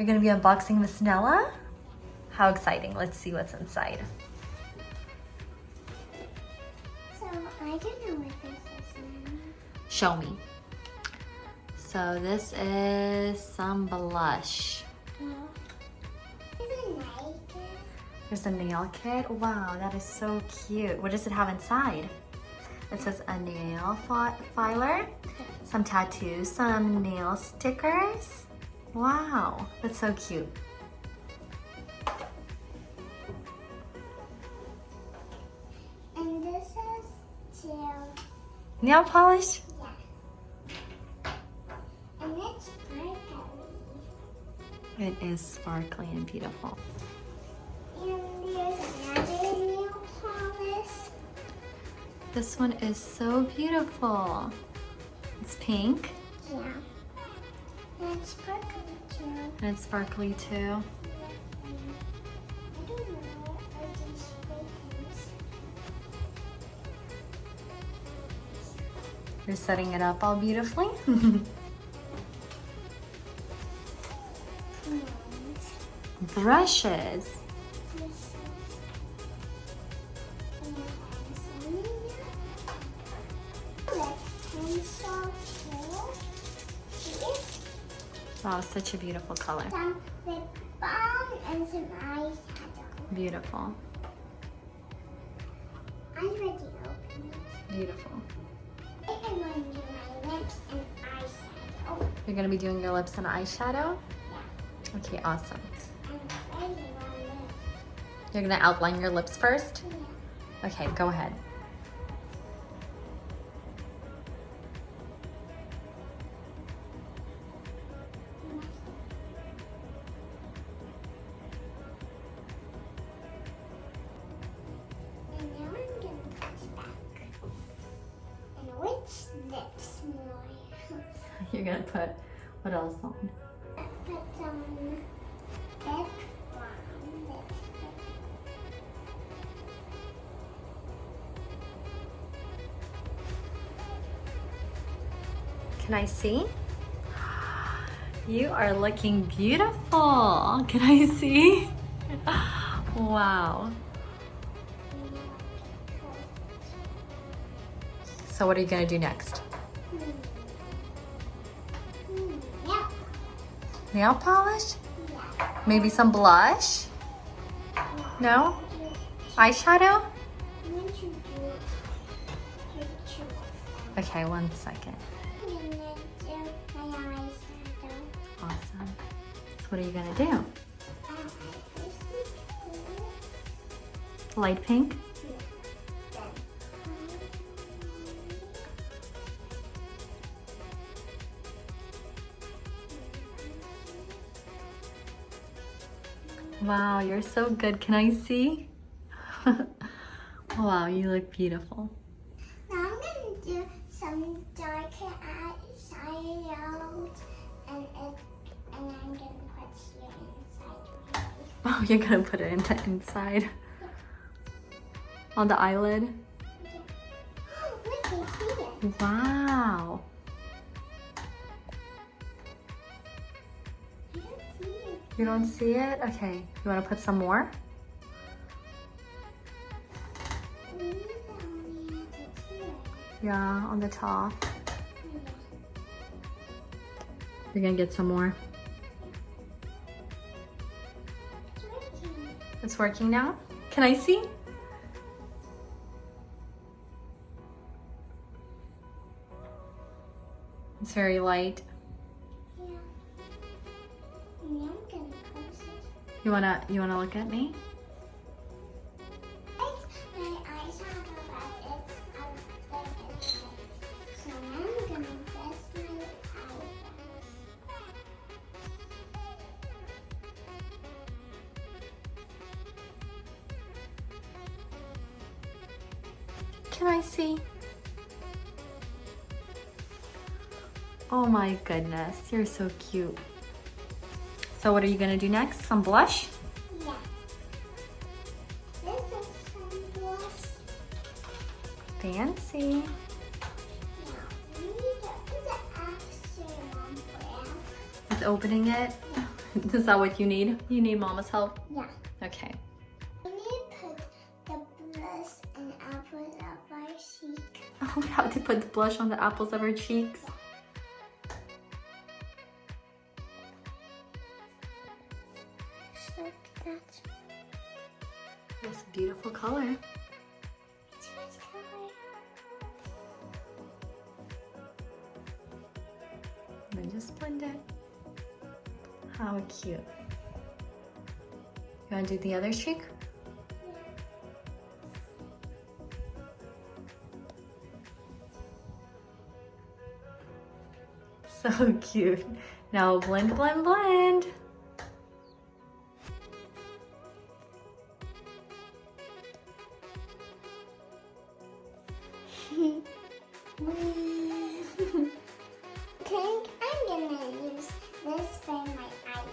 You're gonna be unboxing this Nella? How exciting. Let's see what's inside. So I don't know what this is. Show me. So this is some blush. There's a nail kit. Wow, that is so cute. What does it have inside? It says a nail filer, some tattoos, some nail stickers. Wow, that's so cute. And this is too. Nail polish? Yeah. And it's sparkly. It is sparkly and beautiful. And there's another nail polish. This one is so beautiful. It's pink. Yeah. And it's sparkly too. And it's sparkly too. I don't know what these things. You're setting it up all beautifully. Brushes. Wow, such a beautiful color. Some lip balm and some eyeshadow. Beautiful. I already opened it. Beautiful. I'm going to do my lips and eyeshadow. You're gonna be doing your lips and eyeshadow? Yeah. Okay, awesome. I'm ready on this. You're gonna outline your lips first? Yeah. Okay, go ahead. And now I'm going to put back. And which lips more? You're gonna put what else on? Put some lip balm. Lipstick. Can I see? You are looking beautiful. Can I see? Wow. So what are you gonna do next? Yeah. Nail polish? Yeah. Maybe some blush? No? Eyeshadow? I'm going to do picture. Okay, 1 second. I'm going to do my eyeshadow. Awesome. So what are you gonna do? Light pink? Wow, you're so good. Can I see? Wow, you look beautiful. Now I'm going to do some darker eyeshadow and I'm going to put here inside. Oh, you're gonna put it in the inside. On the eyelid? Look, I see it. Wow. I don't see it. You don't see it? Okay. You wanna put some more? Maybe I only have it here. Yeah, on the top. You're gonna get some more. It's working. It's working now? Can I see? It's very light. Yeah. Now I'm gonna close it. You wanna look at me? My eyeshadow but it's a little bit light. So now I'm gonna press my eyebrows. Can I see? Oh my goodness, you're so cute. So what are you gonna do next? Some blush? Yeah. This is some blush. Fancy. Now, we need to put the actual one for With opening it? Is that what you need? You need Mama's help? Yeah. Okay. We need to put the blush and apples of our cheek. Oh, we have to put the blush on the apples of our cheeks. Just like that. That's a beautiful color. It's a nice color. Then just blend it. How cute. You want to do the other cheek? So cute. Now blend, blend, blend. I think I'm gonna use this for my eyeshadow.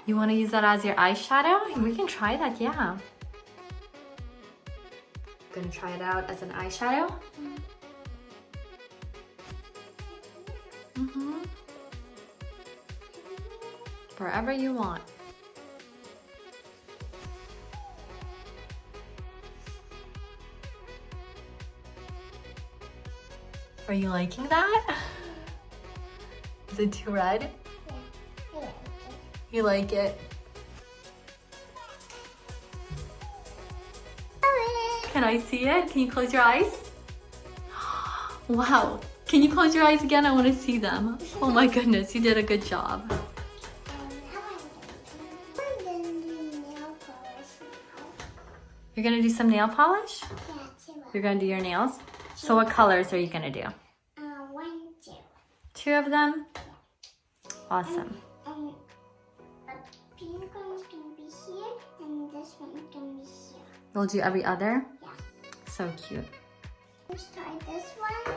You want to use that as your eyeshadow? We can try that, yeah. Gonna try it out as an eyeshadow? Mm-hmm. Wherever you want. Are you liking that? Is it too red? Yeah, I like it. You like it? Can I see it? Can you close your eyes? Wow. Can you close your eyes again? I want to see them. Oh my goodness, you did a good job. I'm gonna do nail polish now. You're gonna do some nail polish? Yeah, two. You're gonna do your nails? So what colors are you gonna do? 1, 2. 2 of them? Awesome. And the pink one's gonna be here, and this one's gonna be here. We'll do every other? Yeah. So cute. Let's try this one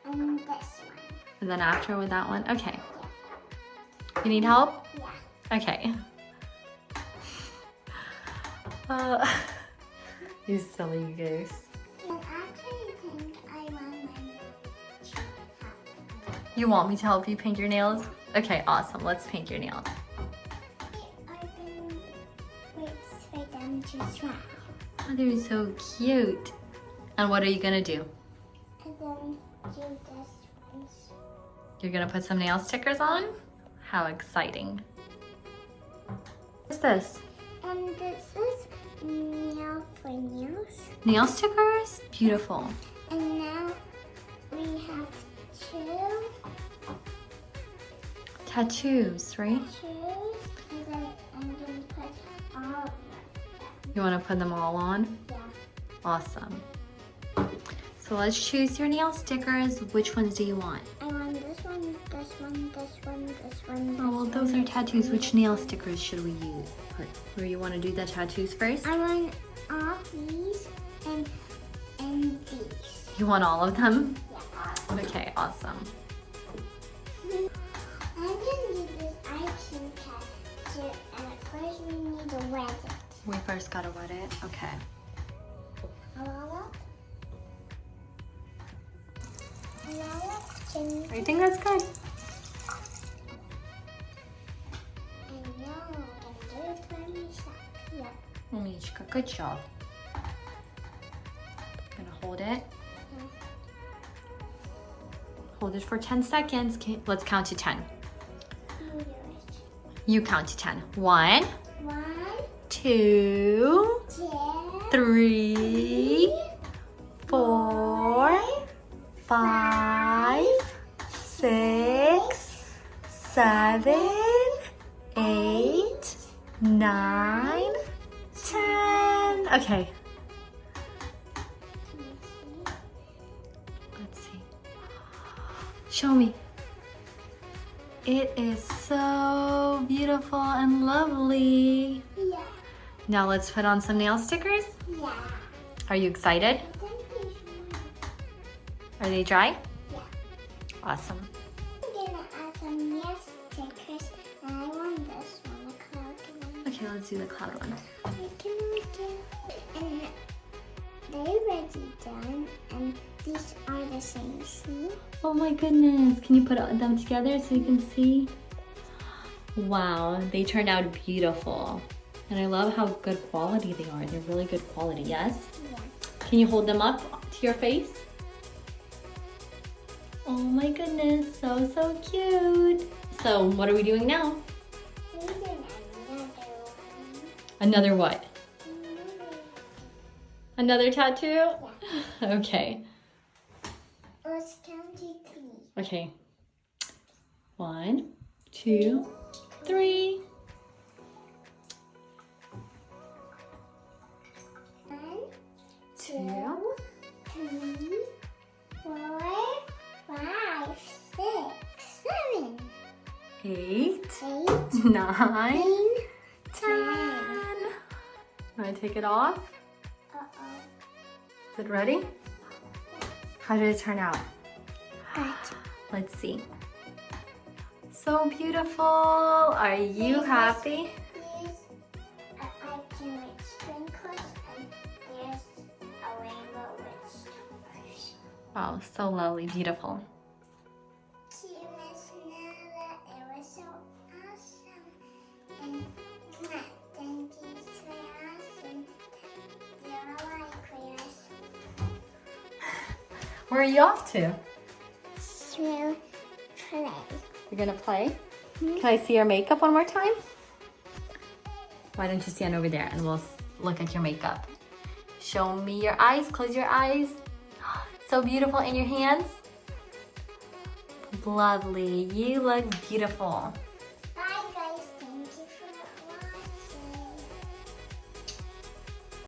and this one. And then after with that one? Okay. You need help? Yeah. Okay. You silly goose. And actually, I think I want my nails to happen. You want me to help you paint your nails? Okay, awesome. Let's paint your nails. I've been waiting for them to dry. Oh, they're so cute. And what are you gonna do? And then do this one. You're gonna put some nail stickers on? How exciting. What's this? And this is nail for nails. Nail stickers? Beautiful. And now we have two Tattoos, right? shoes. And then I'm going to put all of them. You wanna put them all on? Yeah. Awesome. So let's choose your nail stickers. Which ones do you want? I want this one, this one, this one, this one. Oh, well, this those one, are tattoos. Which nail stickers should we use? Where you want to do the tattoos first? I want all these and these. You want all of them? Yeah. Okay, awesome. I'm gonna do this icing tattoo, and first we need to wet it. We first gotta wet it. Okay. I think that's good. Michka, good job. Gonna hold it. Hold it for 10 seconds. Okay, let's count to 10. You count to 10. 1, 2, 3, 4, 5, 6, 7, 8, 9, 10. Okay. Let's see. Show me. It is so beautiful and lovely. Yeah. Now let's put on some nail stickers. Yeah. Are you excited? Are they dry? Yeah. Awesome. I'm gonna add some nail stickers, and I want this one, the cloud one. Okay, let's do the cloud one. And they're already done, and these are the same shoe. Oh my goodness. Can you put them together so you can see? Wow, they turned out beautiful. And I love how good quality they are. They're really good quality, yes? Yeah. Can you hold them up to your face? Oh my goodness, so, so cute. So what are we doing now? We're doing another one. Another what? Another tattoo? Yeah. Okay. Let's count to 3. Okay. 1, 2, 3. 1, 2, 3, 4, 5, 6, 7, 8, 8, 9, 9, 10. Want to take it off? Uh-oh. Is it ready? How did it turn out? Good. Let's see. So beautiful. Are you happy? Here's I can make sprinkles and there's a rainbow with stars. Wow, so lovely, beautiful. To Miss Nella, it was so awesome. And thank you for awesome. You're like us. Where are you off to? To play. You're gonna play? Can I see your makeup one more time? Why don't you stand over there and we'll look at your makeup. Show me your eyes, close your eyes. So beautiful in your hands. Lovely, you look beautiful.